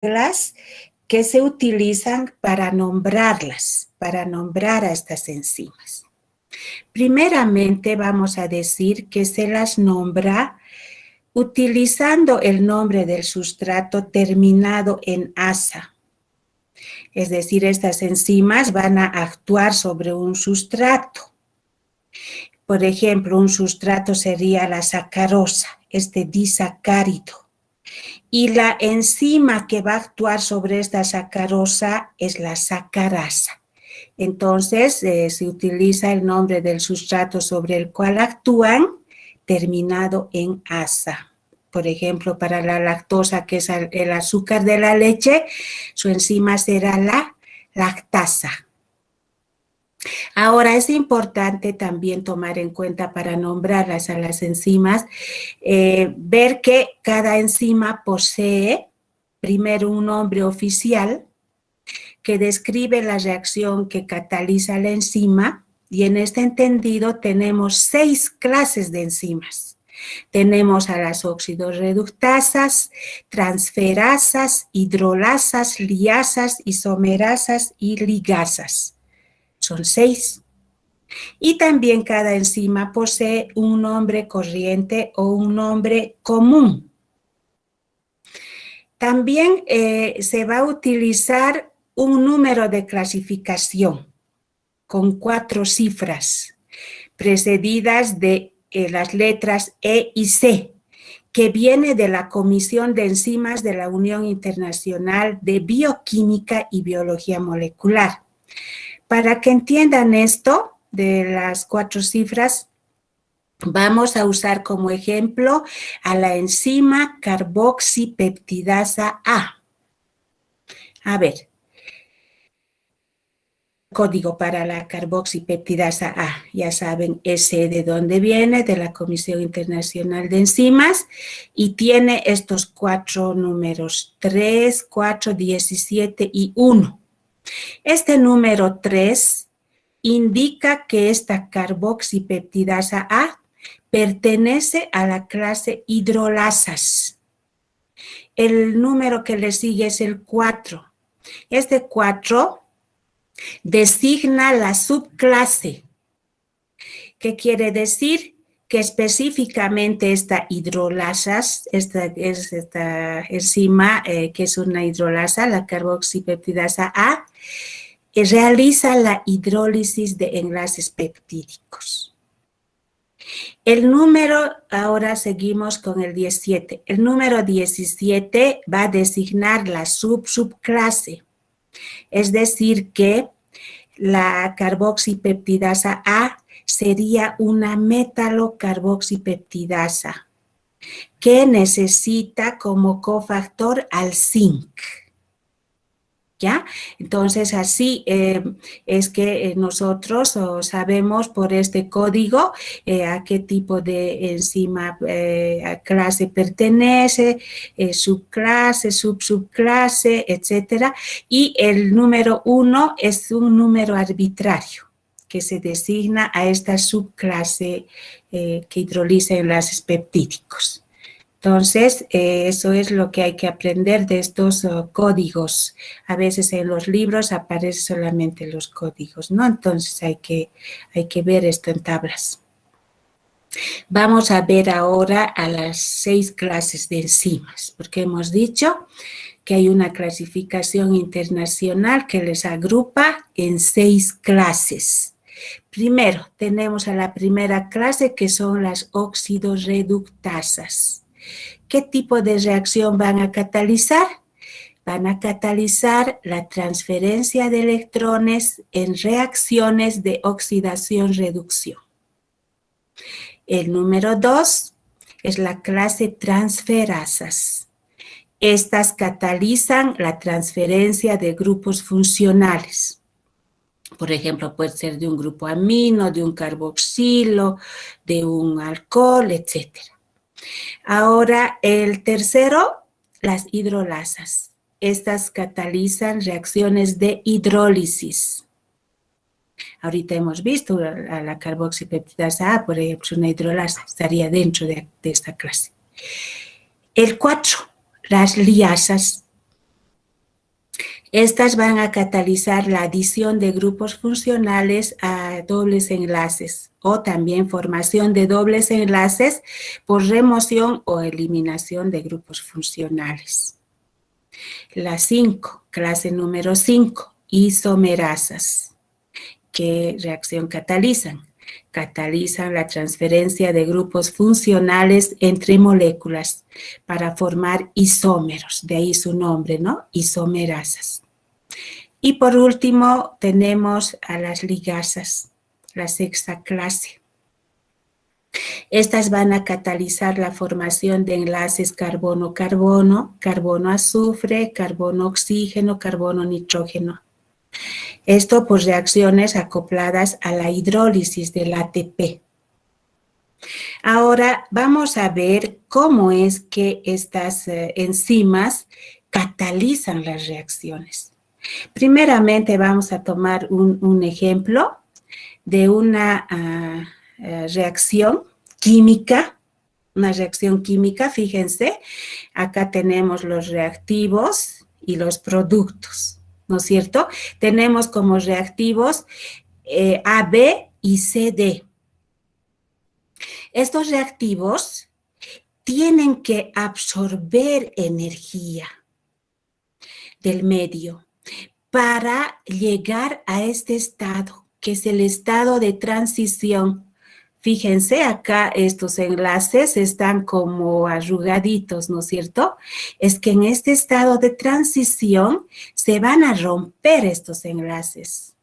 reglas que se utilizan para nombrarlas, para nombrar a estas enzimas. Primeramente vamos a decir que se las nombra utilizando el nombre del sustrato terminado en asa. Es decir, estas enzimas van a actuar sobre un sustrato. Por ejemplo, un sustrato sería la sacarosa, este disacárido. Y la enzima que va a actuar sobre esta sacarosa es la sacarasa. Entonces, se utiliza el nombre del sustrato sobre el cual actúan, terminado en asa. Por ejemplo, para la lactosa, que es el azúcar de la leche, su enzima será la lactasa. Ahora, es importante también tomar en cuenta para nombrarlas a las enzimas, ver que cada enzima posee primero un nombre oficial que describe la reacción que cataliza la enzima, y en este entendido tenemos 6 clases de enzimas. Tenemos a las oxidorreductasas, transferasas, hidrolasas, liasas, isomerasas y ligasas. Son 6. Y también cada enzima posee un nombre corriente o un nombre común. También se va a utilizar un número de clasificación con 4 cifras, precedidas de las letras E y C, que viene de la Comisión de Enzimas de la Unión Internacional de Bioquímica y Biología Molecular. Para que entiendan esto de las 4 cifras, vamos a usar como ejemplo a la enzima carboxipeptidasa A. A ver, código para la carboxipeptidasa A, ya saben, S de dónde viene, de la Comisión Internacional de Enzimas, y tiene estos 4 números, 3, 4, 17 y 1. Este número 3 indica que esta carboxipeptidasa A pertenece a la clase hidrolasas. El número que le sigue es el 4. Este 4 designa la subclase. ¿Qué quiere decir? Que específicamente esta hidrolasas, esta enzima que es una hidrolasa, la carboxipeptidasa A, realiza la hidrólisis de enlaces peptídicos. El número, ahora seguimos con el 17. El número 17 va a designar la subclase. Es decir, que la carboxipeptidasa A sería una metalocarboxipeptidasa que necesita como cofactor al zinc. ¿Ya? Entonces, así es que nosotros sabemos por este código a qué tipo de enzima clase pertenece, subclase, subclase, etcétera. Y el número 1 es un número arbitrario que se designa a esta subclase que hidroliza enlaces peptídicos. Entonces, eso es lo que hay que aprender de estos códigos. A veces en los libros aparecen solamente los códigos, ¿no? Entonces hay que ver esto en tablas. Vamos a ver ahora a las 6 clases de enzimas, porque hemos dicho que hay una clasificación internacional que les agrupa en 6 clases. Primero, tenemos a la primera clase, que son las oxidorreductasas. ¿Qué tipo de reacción van a catalizar? Van a catalizar la transferencia de electrones en reacciones de oxidación-reducción. El número 2 es la clase transferasas. Estas catalizan la transferencia de grupos funcionales. Por ejemplo, puede ser de un grupo amino, de un carboxilo, de un alcohol, etc. Ahora, el tercero, las hidrolasas. Estas catalizan reacciones de hidrólisis. Ahorita hemos visto a la carboxipeptidasa A, por ejemplo, una hidrolasa, estaría dentro de esta clase. El 4, las liasas. Estas van a catalizar la adición de grupos funcionales a dobles enlaces o también formación de dobles enlaces por remoción o eliminación de grupos funcionales. La 5, clase número 5, isomerasas. ¿Qué reacción catalizan? Catalizan la transferencia de grupos funcionales entre moléculas para formar isómeros, de ahí su nombre, ¿no? Isomerasas. Y por último tenemos a las ligasas, la 6ª clase. Estas van a catalizar la formación de enlaces carbono-carbono, carbono-azufre, carbono-oxígeno, carbono-nitrógeno. Esto por reacciones acopladas a la hidrólisis del ATP. Ahora vamos a ver cómo es que estas enzimas catalizan las reacciones. Primeramente vamos a tomar un ejemplo de una reacción química, fíjense, acá tenemos los reactivos y los productos, ¿no es cierto? Tenemos como reactivos AB y CD. Estos reactivos tienen que absorber energía del medio para llegar a este estado, que es el estado de transición. Fíjense, acá estos enlaces están como arrugaditos, ¿no es cierto? Es que en este estado de transición se van a romper estos enlaces.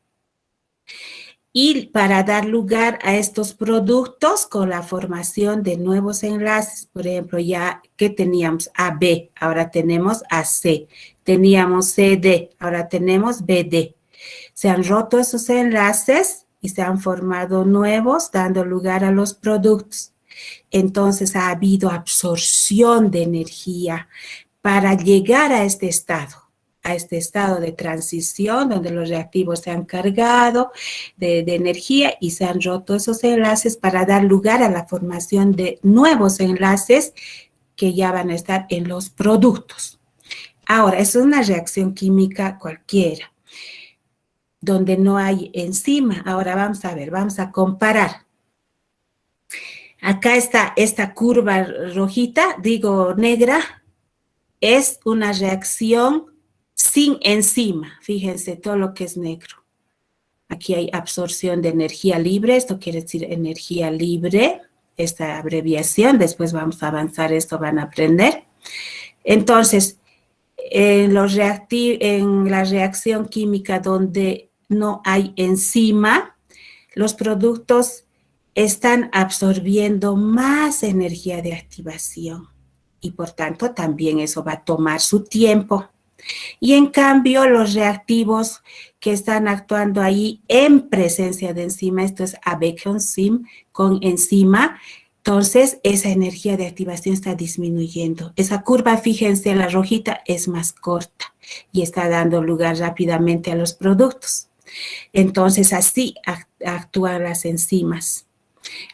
Y para dar lugar a estos productos con la formación de nuevos enlaces, por ejemplo, ya que teníamos AB, ahora tenemos AC, teníamos CD, ahora tenemos BD. Se han roto esos enlaces y se han formado nuevos, dando lugar a los productos. Entonces ha habido absorción de energía para llegar a este estado de transición donde los reactivos se han cargado de energía y se han roto esos enlaces para dar lugar a la formación de nuevos enlaces que ya van a estar en los productos. Ahora, es una reacción química cualquiera, donde no hay enzima. Ahora vamos a ver, vamos a comparar. Acá está esta curva rojita, digo negra, es una reacción sin enzima. Fíjense todo lo que es negro. Aquí hay absorción de energía libre, esto quiere decir energía libre, esta abreviación, después vamos a avanzar, esto van a aprender. Entonces, en la reacción química donde no hay enzima, los productos están absorbiendo más energía de activación y por tanto también eso va a tomar su tiempo. Y en cambio los reactivos que están actuando ahí en presencia de enzima, esto es AB con enzima, entonces esa energía de activación está disminuyendo. Esa curva, fíjense, la rojita es más corta y está dando lugar rápidamente a los productos. Entonces así actúan las enzimas.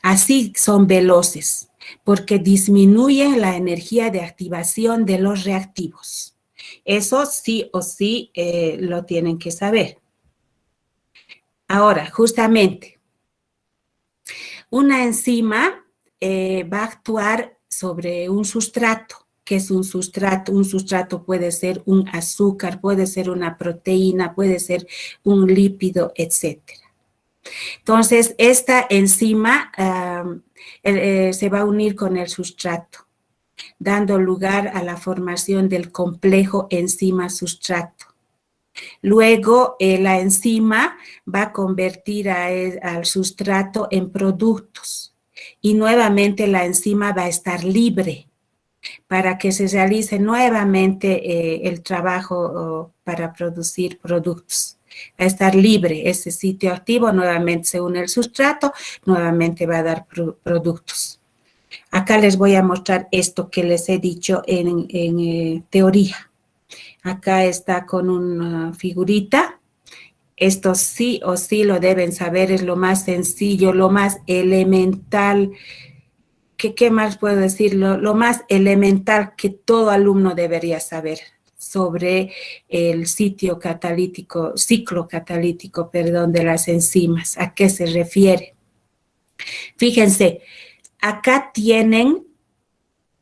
Así son veloces, porque disminuyen la energía de activación de los reactivos. Eso sí o sí lo tienen que saber. Ahora, justamente, una enzima va a actuar sobre un sustrato. ¿Qué es un sustrato? Un sustrato puede ser un azúcar, puede ser una proteína, puede ser un lípido, etcétera. Entonces, esta enzima se va a unir con el sustrato, dando lugar a la formación del complejo enzima-sustrato. Luego, la enzima va a convertir al sustrato en productos y nuevamente la enzima va a estar libre para que se realice nuevamente el trabajo para producir productos. Va a estar libre ese sitio activo, nuevamente se une el sustrato, nuevamente va a dar productos. Acá les voy a mostrar esto que les he dicho en teoría. Acá está con una figurita. Esto sí o sí lo deben saber, es lo más sencillo, lo más elemental. ¿Qué más puedo decir? Lo más elemental que todo alumno debería saber. sobre el ciclo catalítico, de las enzimas. ¿A qué se refiere? Fíjense, acá tienen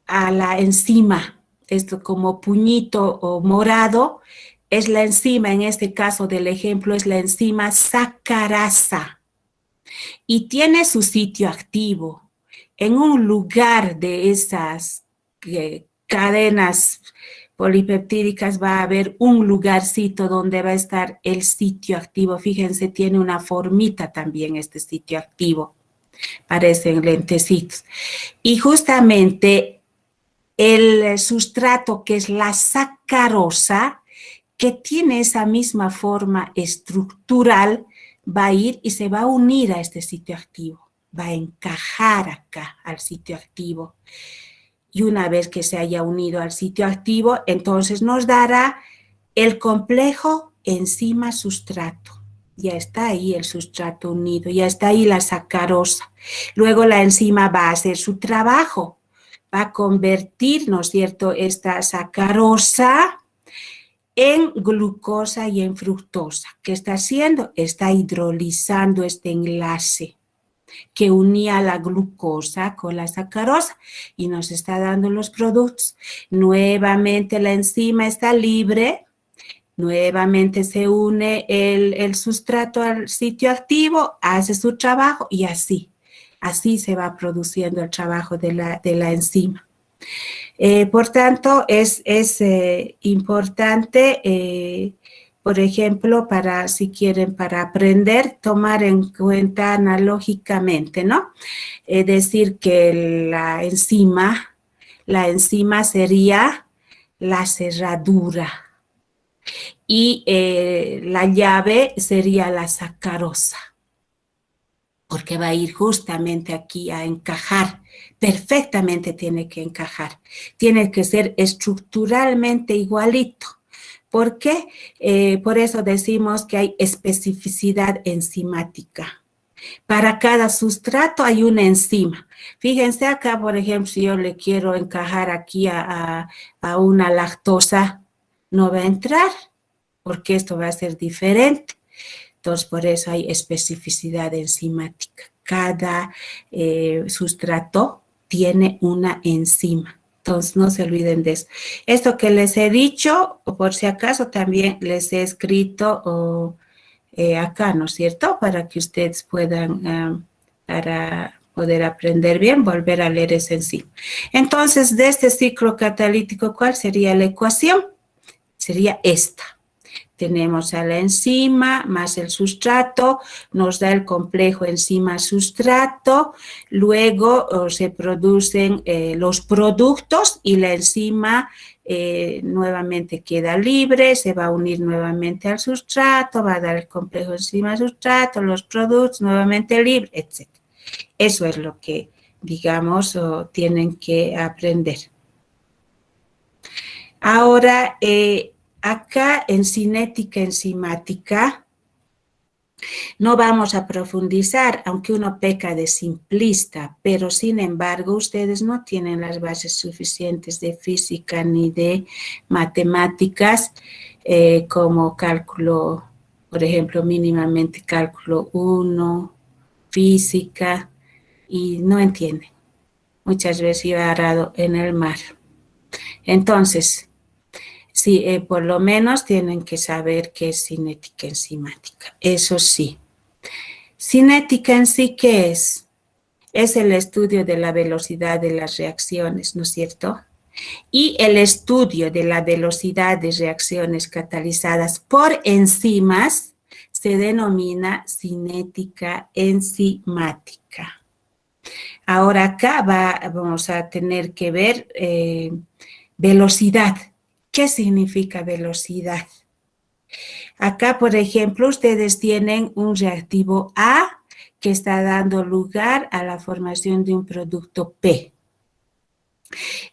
a la enzima, esto como puñito o morado, es la enzima, en este caso del ejemplo, es la enzima sacarasa. Y tiene su sitio activo. En un lugar de esas cadenas polipeptídicas va a haber un lugarcito donde va a estar el sitio activo. Fíjense, tiene una formita también este sitio activo. Parecen lentecitos. Y justamente el sustrato que es la sacarosa, que tiene esa misma forma estructural, va a ir y se va a unir a este sitio activo. Va a encajar acá al sitio activo. Y una vez que se haya unido al sitio activo, entonces nos dará el complejo enzima-sustrato. Ya está ahí el sustrato unido, ya está ahí la sacarosa. Luego la enzima va a hacer su trabajo, va a convertir, ¿no es cierto?, esta sacarosa en glucosa y en fructosa. ¿Qué está haciendo? Está hidrolizando este enlace que unía la glucosa con la sacarosa y nos está dando los productos. Nuevamente la enzima está libre, nuevamente se une el sustrato al sitio activo, hace su trabajo y así se va produciendo el trabajo de la enzima. Por tanto, es importante, por ejemplo, si quieren, para aprender, tomar en cuenta analógicamente, ¿no? Es decir, que la enzima sería la cerradura y la llave sería la sacarosa, porque va a ir justamente aquí a encajar, perfectamente tiene que encajar, tiene que ser estructuralmente igualito. ¿Por qué? Por eso decimos que hay especificidad enzimática. Para cada sustrato hay una enzima. Fíjense acá, por ejemplo, si yo le quiero encajar aquí a una lactosa, no va a entrar, porque esto va a ser diferente. Entonces, por eso hay especificidad enzimática. Cada sustrato tiene una enzima. Entonces, no se olviden de eso. Esto que les he dicho, o por si acaso también les he escrito acá, ¿no es cierto? Para que ustedes puedan, para poder aprender bien, volver a leer esa enzima. Entonces, de este ciclo catalítico, ¿cuál sería la ecuación? Sería esta. Tenemos a la enzima más el sustrato, nos da el complejo enzima-sustrato, luego se producen los productos y la enzima nuevamente queda libre, se va a unir nuevamente al sustrato, va a dar el complejo enzima-sustrato, los productos nuevamente libre, etc. Eso es lo que, digamos, tienen que aprender. Ahora, acá en cinética enzimática no vamos a profundizar, aunque uno peca de simplista, pero sin embargo ustedes no tienen las bases suficientes de física ni de matemáticas como cálculo, por ejemplo, mínimamente cálculo 1, física, y no entienden. Muchas veces yo he arado en el mar. Entonces, sí, por lo menos tienen que saber qué es cinética enzimática. Eso sí. Cinética en sí, ¿qué es? Es el estudio de la velocidad de las reacciones, ¿no es cierto? Y el estudio de la velocidad de reacciones catalizadas por enzimas se denomina cinética enzimática. Ahora acá vamos a tener que ver velocidad. ¿Qué significa velocidad? Acá, por ejemplo, ustedes tienen un reactivo A que está dando lugar a la formación de un producto P.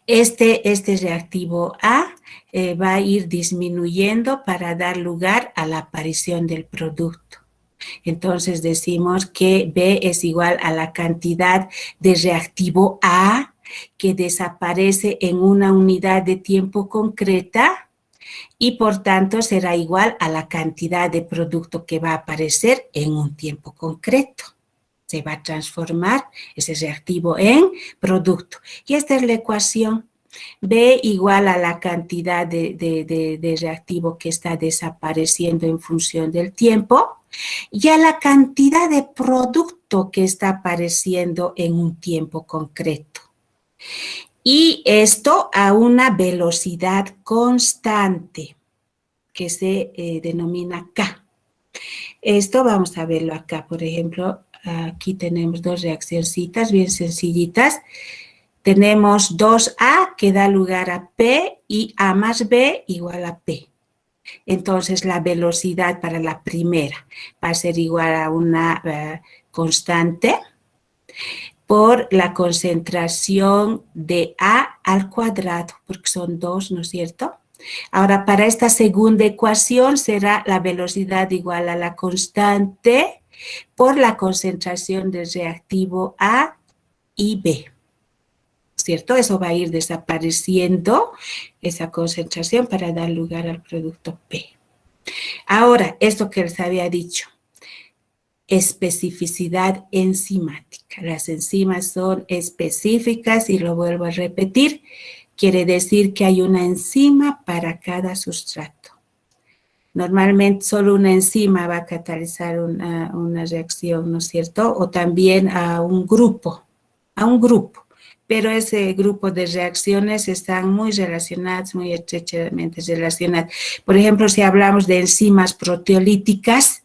Este reactivo A va a ir disminuyendo para dar lugar a la aparición del producto. Entonces decimos que B es igual a la cantidad de reactivo A que desaparece en una unidad de tiempo concreta y por tanto será igual a la cantidad de producto que va a aparecer en un tiempo concreto. Se va a transformar ese reactivo en producto. Y esta es la ecuación. B igual a la cantidad de reactivo que está desapareciendo en función del tiempo y a la cantidad de producto que está apareciendo en un tiempo concreto. Y esto a una velocidad constante que se denomina K. Esto vamos a verlo acá, por ejemplo, aquí tenemos dos reaccioncitas bien sencillitas. Tenemos 2A que da lugar a P y A más B igual a P. Entonces, la velocidad para la primera va a ser igual a una constante por la concentración de A al cuadrado, porque son 2, ¿no es cierto? Ahora, para esta segunda ecuación será la velocidad igual a la constante por la concentración del reactivo A y B. ¿Cierto? Eso va a ir desapareciendo esa concentración para dar lugar al producto P. Ahora, esto que les había dicho, especificidad enzimática. Las enzimas son específicas y lo vuelvo a repetir, quiere decir que hay una enzima para cada sustrato. Normalmente solo una enzima va a catalizar una reacción, ¿no es cierto? O también a un grupo, pero ese grupo de reacciones están muy relacionadas, muy estrechamente relacionadas. Por ejemplo, si hablamos de enzimas proteolíticas,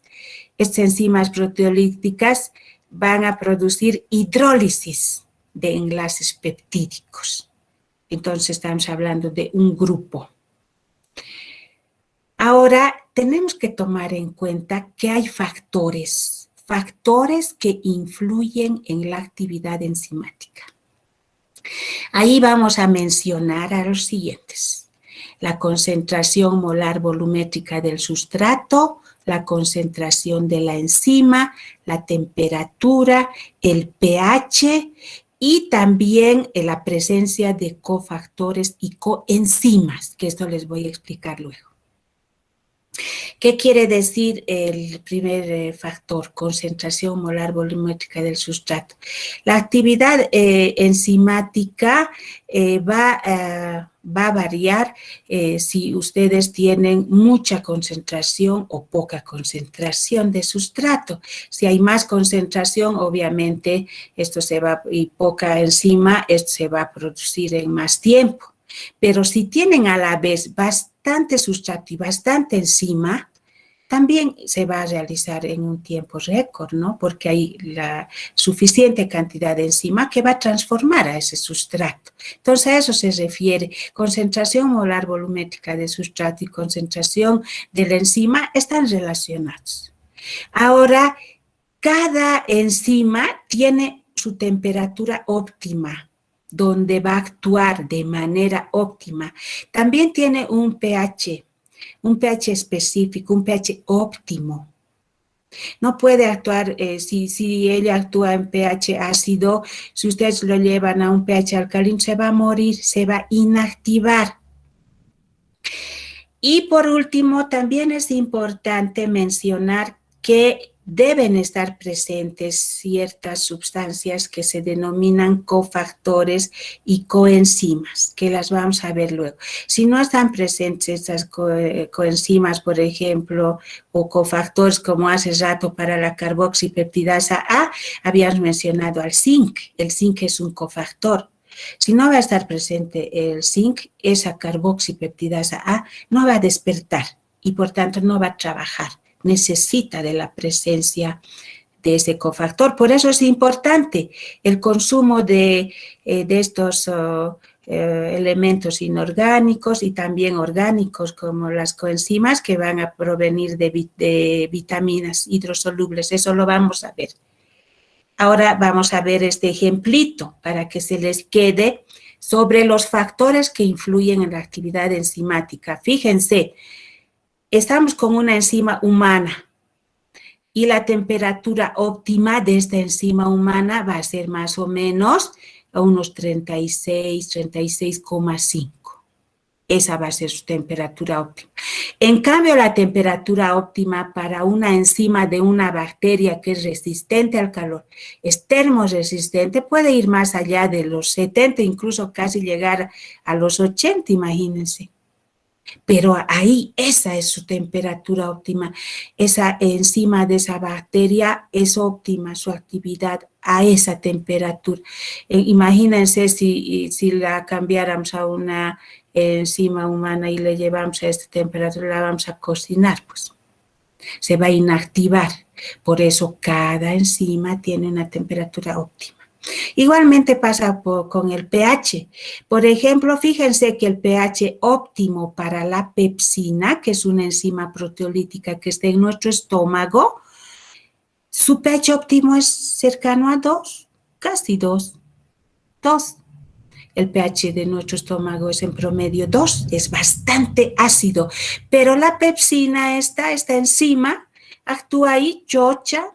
estas enzimas proteolíticas van a producir hidrólisis de enlaces peptídicos. Entonces estamos hablando de un grupo. Ahora, tenemos que tomar en cuenta que hay factores que influyen en la actividad enzimática. Ahí vamos a mencionar a los siguientes: la concentración molar volumétrica del sustrato, la concentración de la enzima, la temperatura, el pH y también la presencia de cofactores y coenzimas, que esto les voy a explicar luego. ¿Qué quiere decir el primer factor? Concentración molar volumétrica del sustrato. La actividad enzimática va a variar si ustedes tienen mucha concentración o poca concentración de sustrato. Si hay más concentración, obviamente esto se va, y poca enzima, esto se va a producir en más tiempo. Pero si tienen a la vez bastante sustrato y bastante enzima, también se va a realizar en un tiempo récord, ¿no? Porque hay la suficiente cantidad de enzima que va a transformar a ese sustrato. Entonces, a eso se refiere. Concentración molar volumétrica de sustrato y concentración de la enzima están relacionados. Ahora, cada enzima tiene su temperatura óptima, donde va a actuar de manera óptima. También tiene un pH específico, un pH óptimo. No puede actuar, si ella actúa en pH ácido, si ustedes lo llevan a un pH alcalino, se va a morir, se va a inactivar. Y por último, también es importante mencionar que deben estar presentes ciertas sustancias que se denominan cofactores y coenzimas, que las vamos a ver luego. Si no están presentes estas coenzimas, por ejemplo, o cofactores como hace rato para la carboxipeptidasa A, habíamos mencionado al zinc. El zinc es un cofactor. Si no va a estar presente el zinc, esa carboxipeptidasa A no va a despertar y por tanto no va a trabajar. Necesita de la presencia de ese cofactor. Por eso es importante el consumo de estos elementos inorgánicos y también orgánicos como las coenzimas que van a provenir de vitaminas hidrosolubles. Eso lo vamos a ver. Ahora vamos a ver este ejemplito para que se les quede sobre los factores que influyen en la actividad enzimática. Fíjense, estamos con una enzima humana y la temperatura óptima de esta enzima humana va a ser más o menos a unos 36,5. esa va a ser su temperatura óptima. En cambio, la temperatura óptima para una enzima de una bacteria que es resistente al calor, es termorresistente, puede ir más allá de los 70, incluso casi llegar a los 80, imagínense. Pero ahí esa es su temperatura óptima. Esa enzima de esa bacteria es óptima, su actividad a esa temperatura. Imagínense si la cambiáramos a una enzima humana y le llevamos a esta temperatura, la vamos a cocinar, pues se va a inactivar. Por eso cada enzima tiene una temperatura óptima. Igualmente pasa con el pH. Por ejemplo, fíjense que el pH óptimo para la pepsina, que es una enzima proteolítica que está en nuestro estómago, su pH óptimo es cercano a 2, casi 2. El pH de nuestro estómago es en promedio 2, es bastante ácido, pero la pepsina, esta enzima, actúa ahí, chocha,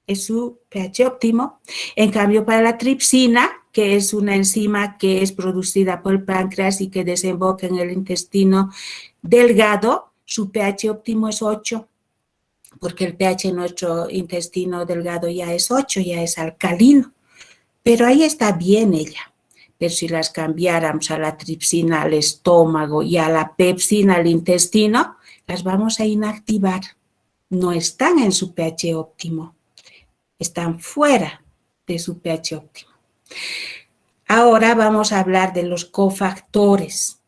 es su pH óptimo. En cambio, para la tripsina, que es una enzima que es producida por el páncreas y que desemboca en el intestino delgado, su pH óptimo es 8, porque el pH en nuestro intestino delgado ya es 8, ya es alcalino. Pero ahí está bien ella. Pero si las cambiáramos a la tripsina al estómago y a la pepsina al intestino, las vamos a inactivar. No están en su pH óptimo. Están fuera de su pH óptimo. Ahora vamos a hablar de los cofactores.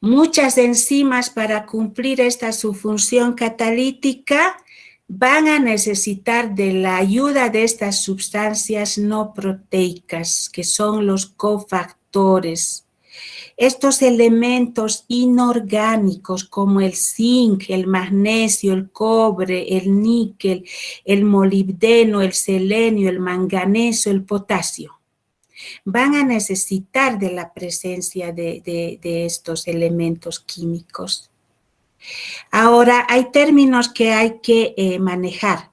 Muchas enzimas para cumplir su función catalítica van a necesitar de la ayuda de estas sustancias no proteicas, que son los cofactores. Estos elementos inorgánicos como el zinc, el magnesio, el cobre, el níquel, el molibdeno, el selenio, el manganeso, el potasio, van a necesitar de la presencia de estos elementos químicos. Ahora, hay términos que hay que manejar.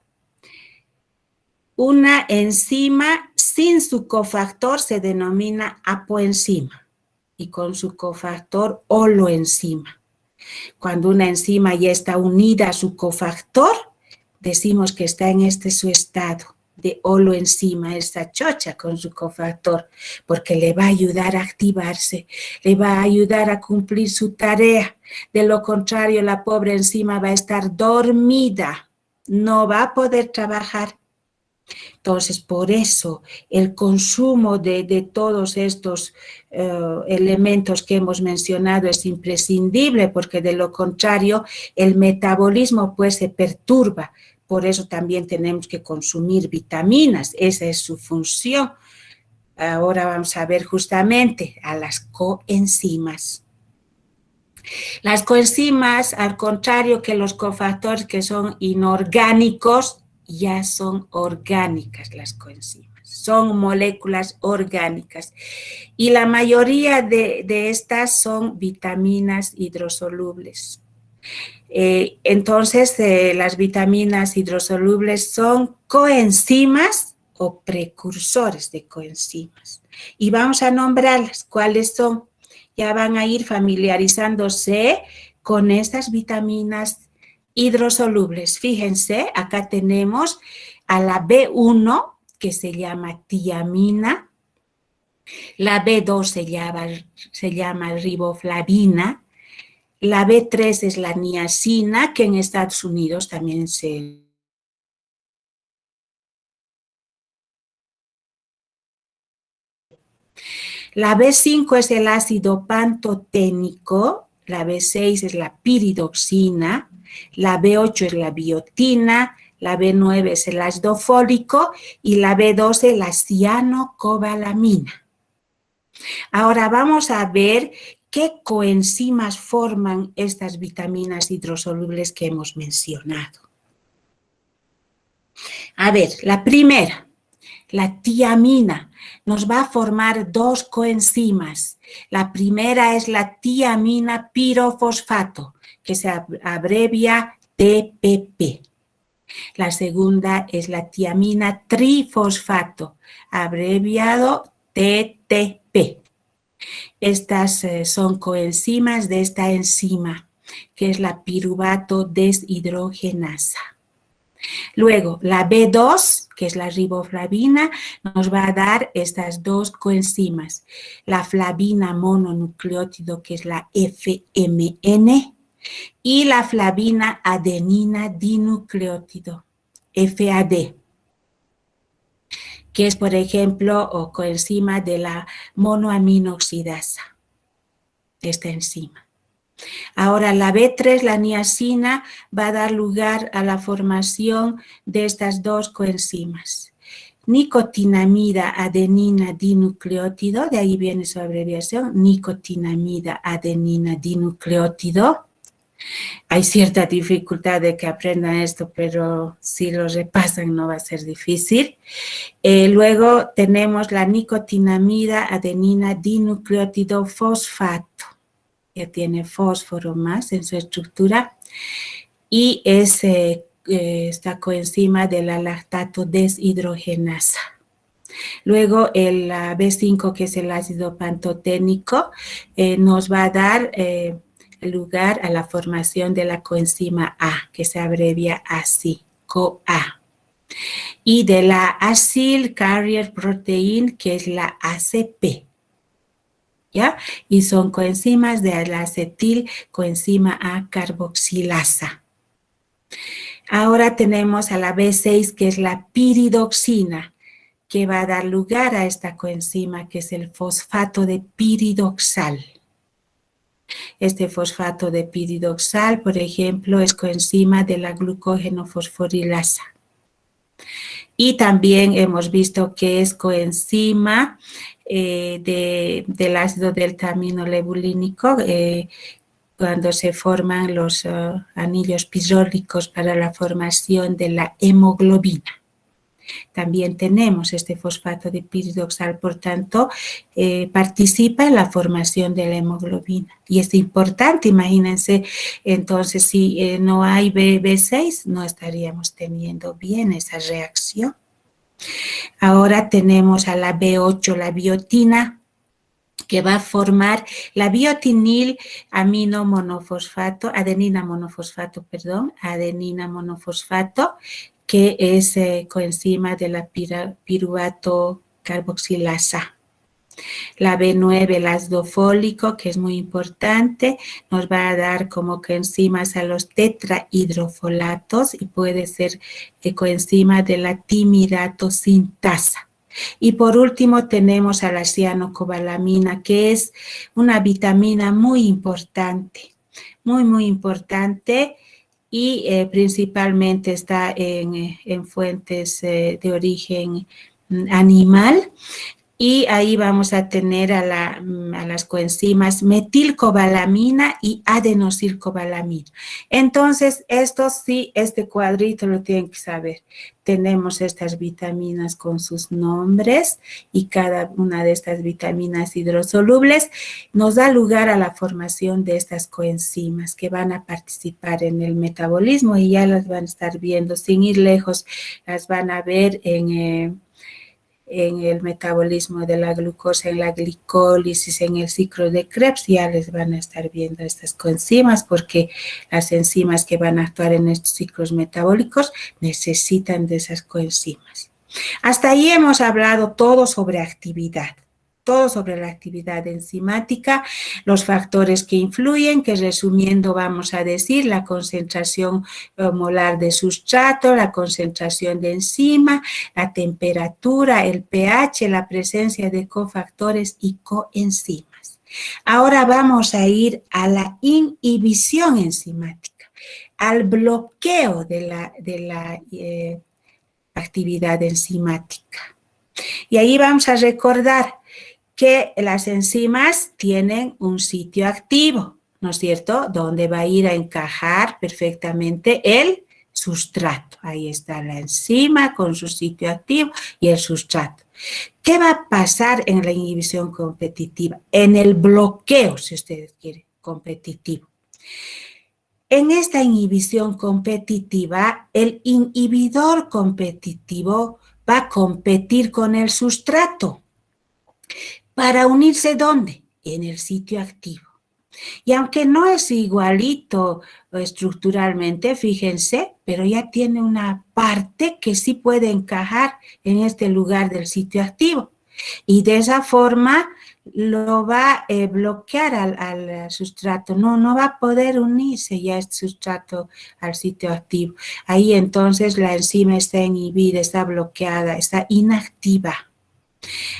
Una enzima sin su cofactor se denomina apoenzima y con su cofactor holoenzima. Cuando una enzima ya está unida a su cofactor, decimos que está en su estado de holoenzima, esta chocha con su cofactor, porque le va a ayudar a activarse, le va a ayudar a cumplir su tarea. De lo contrario, la pobre enzima va a estar dormida, no va a poder trabajar. Entonces, por eso el consumo de todos estos elementos que hemos mencionado es imprescindible, porque de lo contrario el metabolismo pues se perturba. Por eso también tenemos que consumir vitaminas, esa es su función. Ahora vamos a ver justamente a las coenzimas. Las coenzimas, al contrario que los cofactores que son inorgánicos, ya son orgánicas las coenzimas, son moléculas orgánicas. Y la mayoría de estas son vitaminas hidrosolubles. Entonces, las vitaminas hidrosolubles son coenzimas o precursores de coenzimas. Y vamos a nombrarlas. ¿Cuáles son? Ya van a ir familiarizándose con estas vitaminas hidrosolubles. Fíjense, acá tenemos a la B1, que se llama tiamina. La B2 se llama riboflavina. La B3 es la niacina, que en Estados Unidos también se... La B5 es el ácido pantoténico, la B6 es la piridoxina, la B8 es la biotina, la B9 es el ácido fólico y la B12 la cianocobalamina. Ahora vamos a ver qué coenzimas forman estas vitaminas hidrosolubles que hemos mencionado. A ver, la primera, la tiamina, nos va a formar dos coenzimas. La primera es la tiamina pirofosfato, que se abrevia TPP. La segunda es la tiamina trifosfato, abreviado TTP. Estas son coenzimas de esta enzima, que es la piruvato deshidrogenasa. Luego, la B2, que es la riboflavina, nos va a dar estas dos coenzimas. La flavina mononucleótido, que es la FMN, y la flavina adenina dinucleótido, FAD, que es, por ejemplo, o coenzima de la monoaminoxidasa, esta enzima. Ahora, la B3, la niacina, va a dar lugar a la formación de estas dos coenzimas. Nicotinamida adenina dinucleótido, de ahí viene su abreviación, nicotinamida adenina dinucleótido. Hay cierta dificultad de que aprendan esto, pero si lo repasan no va a ser difícil. Luego tenemos la nicotinamida adenina dinucleótido fosfato. Ya tiene fósforo más en su estructura y es esta coenzima de la lactato deshidrogenasa. Luego el B5, que es el ácido pantoténico, nos va a dar lugar a la formación de la coenzima A, que se abrevia así, CoA. Y de la Acyl Carrier Protein, que es la ACP. ¿Ya? Y son coenzimas de la acetil coenzima A carboxilasa. Ahora tenemos a la B6, que es la piridoxina, que va a dar lugar a esta coenzima, que es el fosfato de piridoxal. Este fosfato de piridoxal, por ejemplo, es coenzima de la glucógeno fosforilasa. Y también hemos visto que es coenzima del ácido delta-aminolebulínico cuando se forman los anillos pirólicos para la formación de la hemoglobina. También tenemos este fosfato de piridoxal, por tanto, participa en la formación de la hemoglobina. Y es importante, imagínense, entonces, si no hay B6, no estaríamos teniendo bien esa reacción. Ahora tenemos a la B8, la biotina, que va a formar la biotinil amino monofosfato, adenina monofosfato, que es coenzima de la piruvato carboxilasa. La B9, el ácido fólico, que es muy importante, nos va a dar como coenzimas a los tetrahidrofolatos y puede ser coenzima de la timidato sintasa. Y por último tenemos a la cianocobalamina, que es una vitamina muy importante, muy importante, y principalmente está en fuentes de origen animal. Y ahí vamos a tener a las coenzimas metilcobalamina y adenosylcobalamina. Entonces, esto sí, este cuadrito lo tienen que saber. Tenemos estas vitaminas con sus nombres y cada una de estas vitaminas hidrosolubles nos da lugar a la formación de estas coenzimas que van a participar en el metabolismo y ya las van a estar viendo sin ir lejos, las van a ver en el metabolismo de la glucosa, en la glicólisis, en el ciclo de Krebs, ya les van a estar viendo estas coenzimas porque las enzimas que van a actuar en estos ciclos metabólicos necesitan de esas coenzimas. Hasta ahí hemos hablado todo sobre actividad. Todo sobre la actividad enzimática, los factores que influyen, que resumiendo vamos a decir la concentración molar de sustrato, la concentración de enzima, la temperatura, el pH, la presencia de cofactores y coenzimas. Ahora vamos a ir a la inhibición enzimática, al bloqueo de la actividad enzimática. Y ahí vamos a recordar que las enzimas tienen un sitio activo, ¿no es cierto? Donde va a ir a encajar perfectamente el sustrato. Ahí está la enzima con su sitio activo y el sustrato. ¿Qué va a pasar en la inhibición competitiva? En el bloqueo, si ustedes quieren, competitivo. En esta inhibición competitiva, el inhibidor competitivo va a competir con el sustrato. ¿Para unirse dónde? en el sitio activo. Y aunque no es igualito estructuralmente, fíjense, pero ya tiene una parte que sí puede encajar en este lugar del sitio activo. Y de esa forma lo va a bloquear al sustrato, no va a poder unirse ya este sustrato al sitio activo. Ahí entonces la enzima está inhibida, está bloqueada, está inactiva.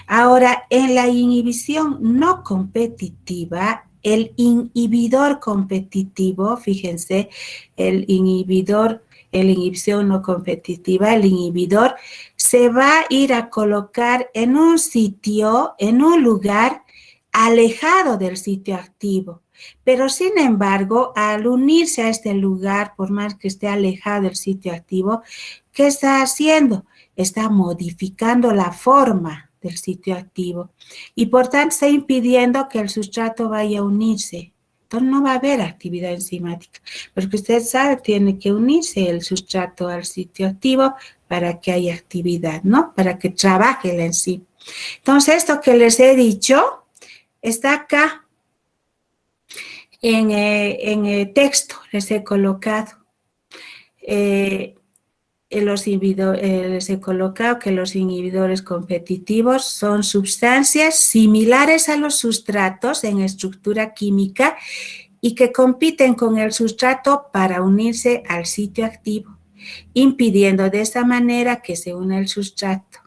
Ahora, en la inhibición no competitiva, el inhibidor competitivo, fíjense, la inhibición no competitiva, el inhibidor se va a ir a colocar en un sitio, en un lugar alejado del sitio activo. Pero sin embargo, al unirse a este lugar, por más que esté alejado del sitio activo, ¿qué está haciendo? Está modificando la forma del sitio activo y por tanto está impidiendo que el sustrato vaya a unirse. Entonces no va a haber actividad enzimática, porque usted sabe, tiene que unirse el sustrato al sitio activo para que haya actividad, ¿no? Para que trabaje la enzima. Entonces esto que les he dicho está acá en el texto, les he colocado. Les he colocado que los inhibidores competitivos son sustancias similares a los sustratos en estructura química y que compiten con el sustrato para unirse al sitio activo, impidiendo de esta manera que se una el sustrato.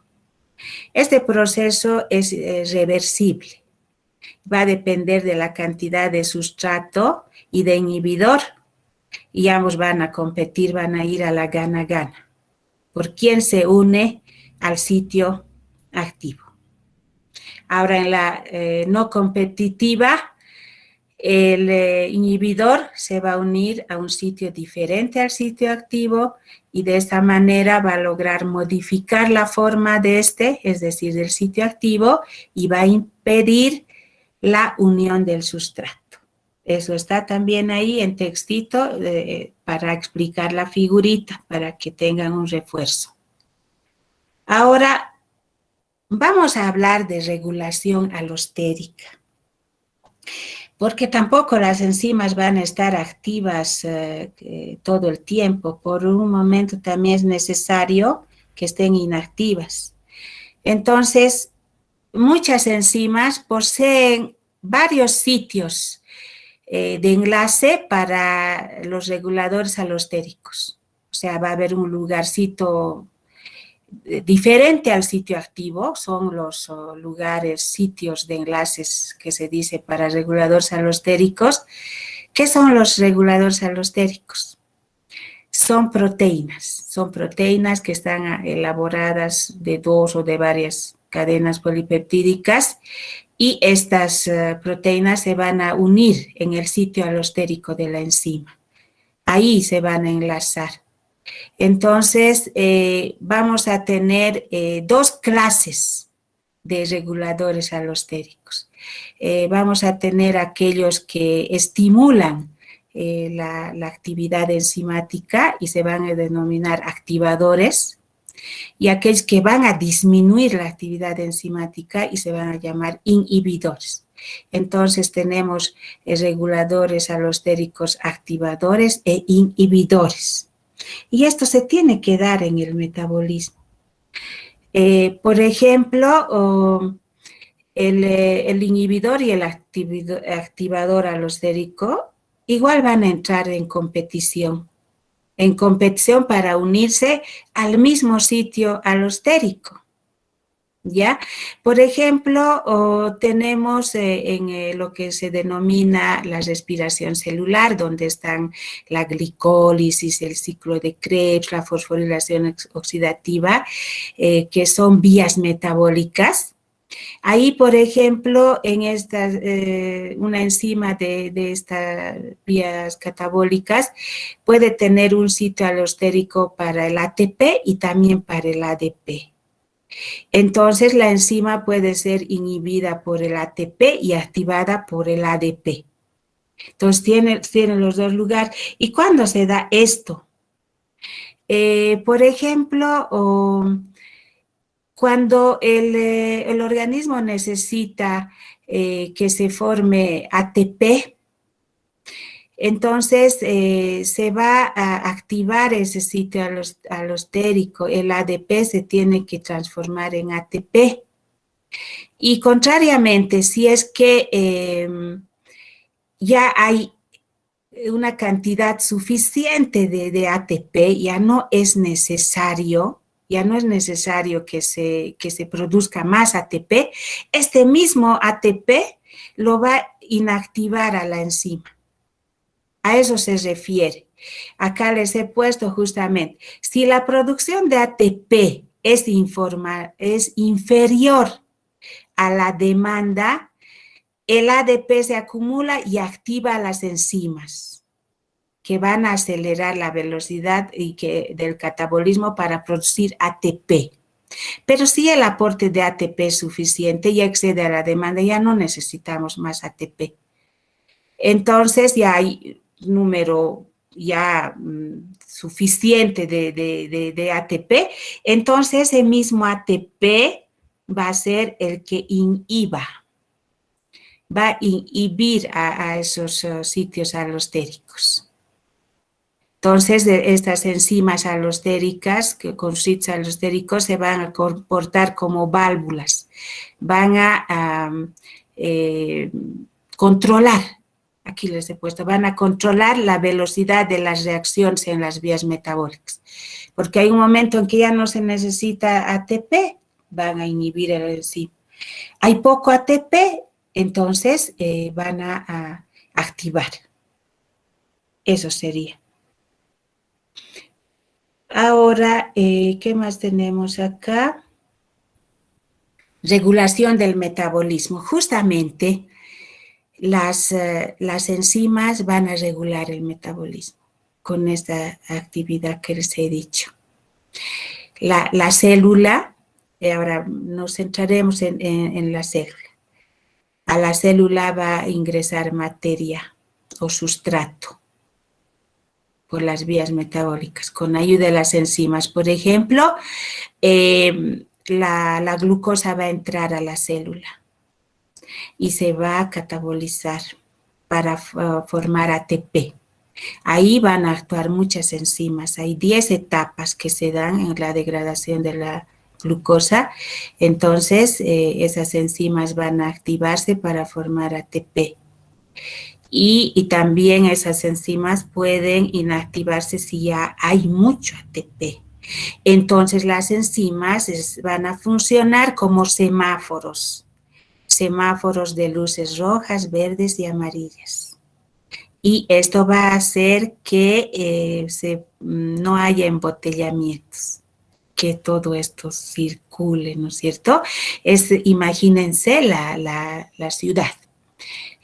Este proceso es reversible. Va a depender de la cantidad de sustrato y de inhibidor, y ambos van a competir, van a ir a la gana-gana por quién se une al sitio activo. Ahora, en la no competitiva, el inhibidor se va a unir a un sitio diferente al sitio activo y de esta manera va a lograr modificar la forma de este, es decir, del sitio activo, y va a impedir la unión del sustrato. Eso está también ahí en textito para explicar la figurita, para que tengan un refuerzo. Ahora vamos a hablar de regulación alostérica, porque tampoco las enzimas van a estar activas todo el tiempo. Por un momento también es necesario que estén inactivas. Entonces, muchas enzimas poseen varios sitios de enlace para los reguladores alostéricos. O sea, va a haber un lugarcito diferente al sitio activo, son los lugares, sitios de enlaces que se dice para reguladores alostéricos. ¿Qué son los reguladores alostéricos? Son proteínas que están elaboradas de dos o de varias cadenas polipeptídicas y estas proteínas se van a unir en el sitio alostérico de la enzima. Ahí se van a enlazar. Entonces, vamos a tener dos clases de reguladores alostéricos. Vamos a tener aquellos que estimulan la actividad enzimática y se van a denominar activadores, y aquellos que van a disminuir la actividad enzimática y se van a llamar inhibidores. Entonces tenemos reguladores alostéricos activadores e inhibidores. Y esto se tiene que dar en el metabolismo. Por ejemplo, el inhibidor y el activador alostérico igual van a entrar en competición para unirse al mismo sitio alostérico. ¿Ya? Por ejemplo, tenemos en lo que se denomina la respiración celular, donde están la glicólisis, el ciclo de Krebs, la fosforilación oxidativa, que son vías metabólicas. Ahí, por ejemplo, en una enzima de estas vías catabólicas puede tener un sitio alostérico para el ATP y también para el ADP. Entonces, la enzima puede ser inhibida por el ATP y activada por el ADP. Entonces, tiene los dos lugares. ¿Y cuándo se da esto? Por ejemplo, cuando el organismo necesita que se forme ATP, entonces se va a activar ese sitio alostérico, el ADP se tiene que transformar en ATP. Y contrariamente, si es que ya hay una cantidad suficiente de ATP, ya no es necesario que se produzca más ATP, este mismo ATP lo va a inactivar a la enzima. A eso se refiere. Acá les he puesto justamente, si la producción de ATP es inferior a la demanda, el ADP se acumula y activa las enzimas que van a acelerar la velocidad del catabolismo para producir ATP. Pero si el aporte de ATP es suficiente y excede a la demanda, ya no necesitamos más ATP. Entonces ya hay número ya suficiente de ATP, entonces ese mismo ATP va a ser el que va a inhibir a esos sitios alostéricos. Entonces, estas enzimas alostéricas, con switch alostéricos, se van a comportar como válvulas, van a controlar, aquí les he puesto, van a controlar la velocidad de las reacciones en las vías metabólicas, porque hay un momento en que ya no se necesita ATP, van a inhibir el enzima. Hay poco ATP, entonces van a activar. Eso sería. Ahora, ¿qué más tenemos acá? Regulación del metabolismo. Justamente las enzimas van a regular el metabolismo con esta actividad que les he dicho. La célula, ahora nos centraremos en la célula. A la célula va a ingresar materia o sustrato por las vías metabólicas, con ayuda de las enzimas. Por ejemplo, la glucosa va a entrar a la célula y se va a catabolizar para formar ATP. Ahí van a actuar muchas enzimas. Hay 10 etapas que se dan en la degradación de la glucosa. Entonces, esas enzimas van a activarse para formar ATP. Y también esas enzimas pueden inactivarse si ya hay mucho ATP. Entonces, las enzimas van a funcionar como semáforos de luces rojas, verdes y amarillas. Y esto va a hacer que no haya embotellamientos, que todo esto circule, ¿no es cierto? Imagínense la ciudad.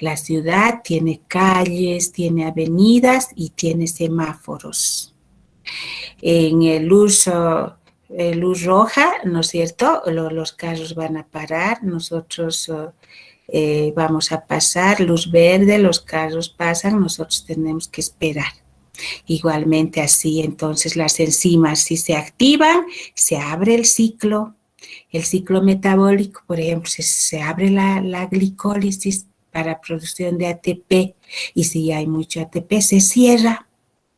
La ciudad tiene calles, tiene avenidas y tiene semáforos. En el luz roja, ¿no es cierto? Los carros van a parar, nosotros vamos a pasar, luz verde, los carros pasan, nosotros tenemos que esperar. Igualmente así, entonces las enzimas si se activan, se abre el ciclo metabólico, por ejemplo, se abre la glicólisis para producción de ATP y si hay mucho ATP se cierra,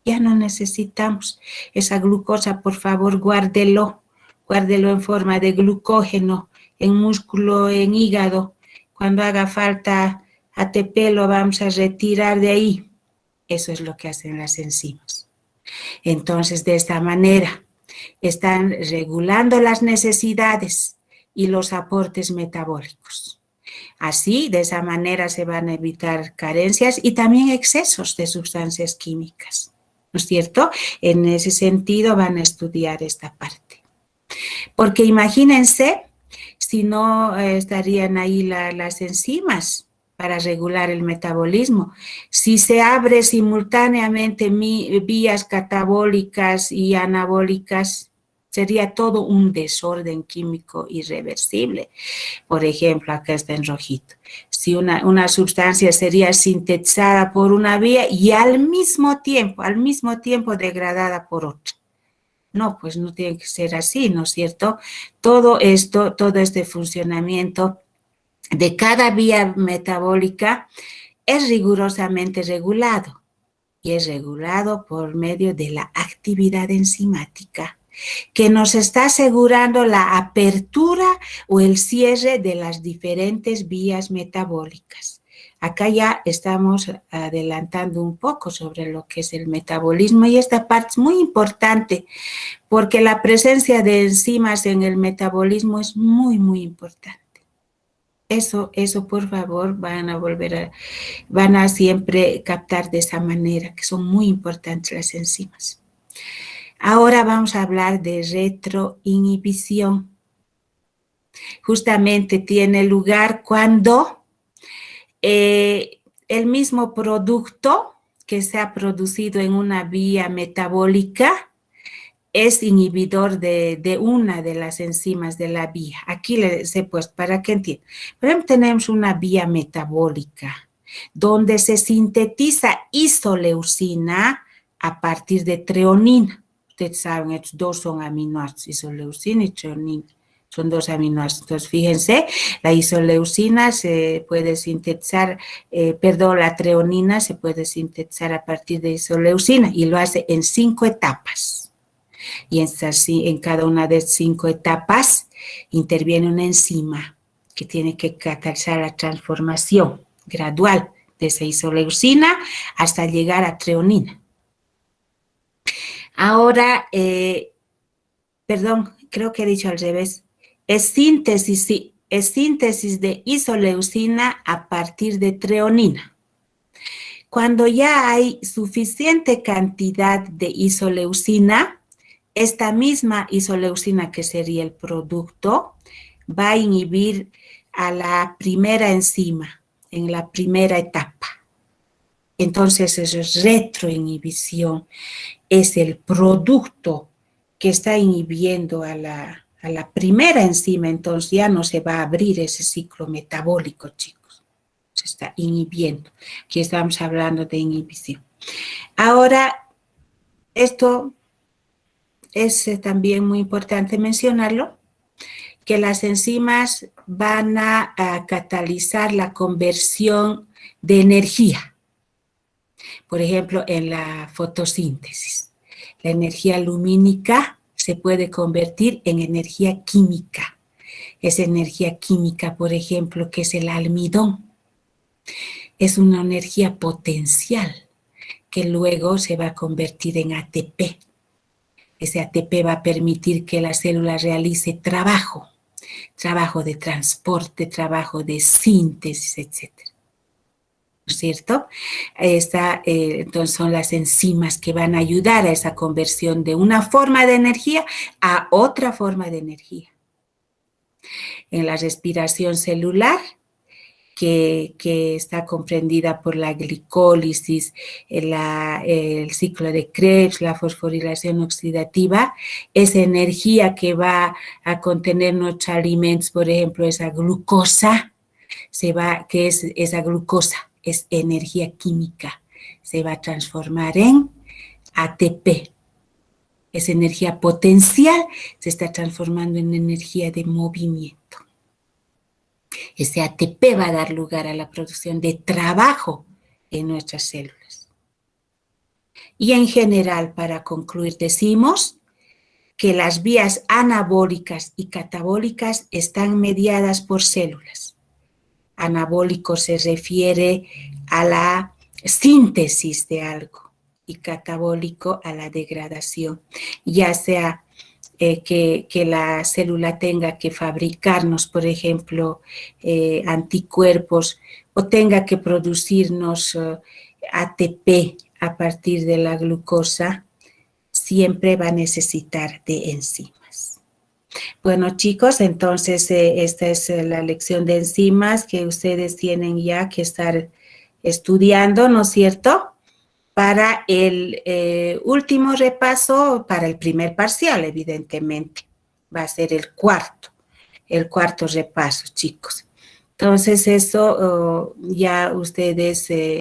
ya no necesitamos esa glucosa, por favor guárdelo en forma de glucógeno, en músculo, en hígado, cuando haga falta ATP lo vamos a retirar de ahí. Eso es lo que hacen las enzimas. Entonces, de esta manera, están regulando las necesidades y los aportes metabólicos. Así, de esa manera se van a evitar carencias y también excesos de sustancias químicas, ¿no es cierto? En ese sentido van a estudiar esta parte. Porque imagínense, si no estarían ahí las enzimas para regular el metabolismo. Si se abre simultáneamente vías catabólicas y anabólicas, sería todo un desorden químico irreversible. Por ejemplo, acá está en rojito. Si una sustancia sería sintetizada por una vía y al mismo tiempo degradada por otra. No, pues no tiene que ser así, ¿no es cierto? Todo este funcionamiento de cada vía metabólica es rigurosamente regulado y es regulado por medio de la actividad enzimática, que nos está asegurando la apertura o el cierre de las diferentes vías metabólicas. Acá ya estamos adelantando un poco sobre lo que es el metabolismo y esta parte es muy importante porque la presencia de enzimas en el metabolismo es muy, muy importante. Eso por favor van a siempre captar de esa manera, que son muy importantes las enzimas. Ahora vamos a hablar de retroinhibición. Justamente tiene lugar cuando el mismo producto que se ha producido en una vía metabólica es inhibidor de una de las enzimas de la vía. Aquí les he puesto para que entiendan. Por ejemplo, tenemos una vía metabólica donde se sintetiza isoleucina a partir de treonina. Ustedes saben, estos dos son aminoácidos, isoleucina y treonina. Son dos aminoácidos. Entonces, fíjense, la isoleucina se puede sintetizar, la treonina se puede sintetizar a partir de isoleucina y lo hace en 5 etapas. Y en cada una de 5 etapas interviene una enzima que tiene que catalizar la transformación gradual de esa isoleucina hasta llegar a treonina. Ahora, creo que he dicho al revés. Es síntesis de isoleucina a partir de treonina. Cuando ya hay suficiente cantidad de isoleucina, esta misma isoleucina, que sería el producto, va a inhibir a la primera enzima en la primera etapa. Entonces, eso es retroinhibición. Es el producto que está inhibiendo a la primera enzima, entonces ya no se va a abrir ese ciclo metabólico, chicos. Se está inhibiendo. Aquí estamos hablando de inhibición. Ahora, esto es también muy importante mencionarlo, que las enzimas van a catalizar la conversión de energía. Por ejemplo, en la fotosíntesis, la energía lumínica se puede convertir en energía química. Esa energía química, por ejemplo, que es el almidón, es una energía potencial que luego se va a convertir en ATP. Ese ATP va a permitir que la célula realice trabajo de transporte, trabajo de síntesis, etc. ¿No es cierto? Entonces son las enzimas que van a ayudar a esa conversión de una forma de energía a otra forma de energía. En la respiración celular, que está comprendida por la glicólisis, el ciclo de Krebs, la fosforilación oxidativa, esa energía que va a contener nuestros alimentos, por ejemplo, esa glucosa, esa glucosa es energía química, se va a transformar en ATP. Esa energía potencial se está transformando en energía de movimiento. Ese ATP va a dar lugar a la producción de trabajo en nuestras células. Y en general, para concluir, decimos que las vías anabólicas y catabólicas están mediadas por células. Anabólico se refiere a la síntesis de algo y catabólico a la degradación, ya sea que la célula tenga que fabricarnos, por ejemplo, anticuerpos o tenga que producirnos ATP a partir de la glucosa, siempre va a necesitar de enzimas. Bueno, chicos, entonces esta es la lección de enzimas que ustedes tienen ya que estar estudiando, ¿no es cierto?, para el último repaso, para el primer parcial, evidentemente. Va a ser el cuarto repaso, chicos. Entonces, eso ya ustedes